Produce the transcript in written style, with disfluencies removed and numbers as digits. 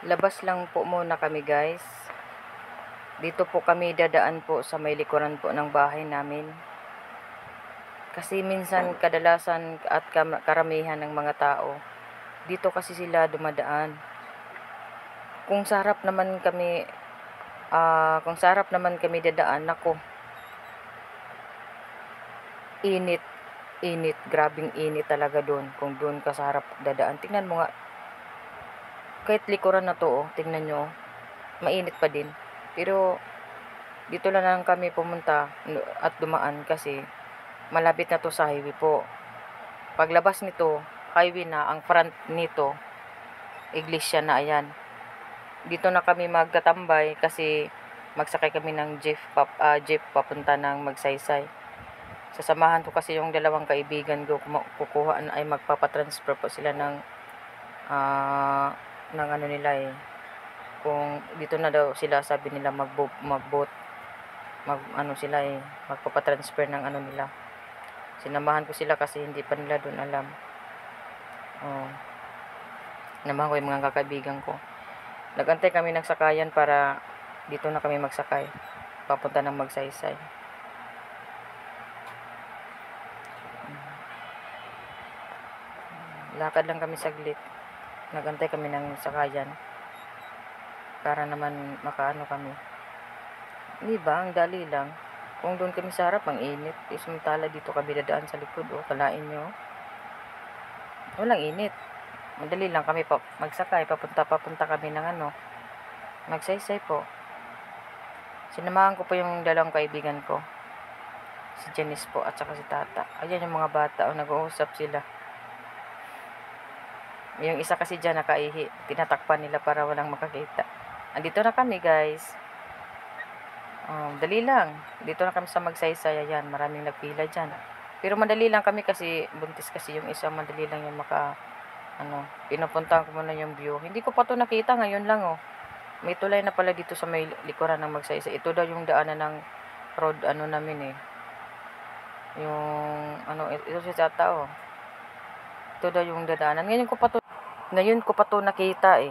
Labas lang po muna kami guys. Dito po kami dadaan po sa may likuran po ng bahay namin. Kasi minsan kadalasan at karamihan ng mga tao, dito kasi sila dumadaan. Kung sa harap naman kami dadaan, nako, init, grabing init talaga doon. Kung doon ka sa harap dadaan, tingnan mo nga, kahit likuran na to, tingnan nyo, mainit pa din. Pero dito lang kami pumunta at dumaan kasi malapit na to sa highway po. Paglabas nito, highway na, ang front nito, iglesia na, ayan. Dito na kami magtatambay kasi magsakay kami ng jeep papunta ng Magsaysay. Sasamahan ko kasi yung dalawang kaibigan ko, kukuha ay magpapatransfer po sila ng ano nila kung dito na daw sila, sabi nila magpapatransfer ng ano nila. Sinamahan ko sila kasi hindi pa nila doon alam. Sinamahan ko yung mga kakaibigan ko. Nagantay kami ng sakayan para dito na kami magsakay papunta ng Magsaysay. Lakad lang kami saglit. Nagantay kami ng sakayan para naman makaano kami. Diba, ang dali lang. Kung doon kami sa harap, ang init. Samantala dito kami dadaan sa likod. Kalain nyo. Walang init. Madali lang kami magsakay. Papunta kami ng Magsaysay po. Sinamahan ko po yung dalawang kaibigan ko. Si Janice po at saka si Tata. Ayan yung mga bata. Nag-uusap sila. Yung isa kasi dyan nakaihi. Tinatakpan nila para walang makakita. Andito na kami guys. Dali lang. Dito na kami sa Magsaysay. Ayan, maraming nagpila dyan. Pero madali lang kami kasi buntis kasi yung isa. Madali lang yung pinupuntahan ko muna yung view. Hindi ko pa to nakita ngayon lang May tulay na pala dito sa may likuran ng Magsaysay. Ito daw yung daanan ng road namin Yung ito si Tata Ito daw yung dadaanan. Ngayon ko pa to nakita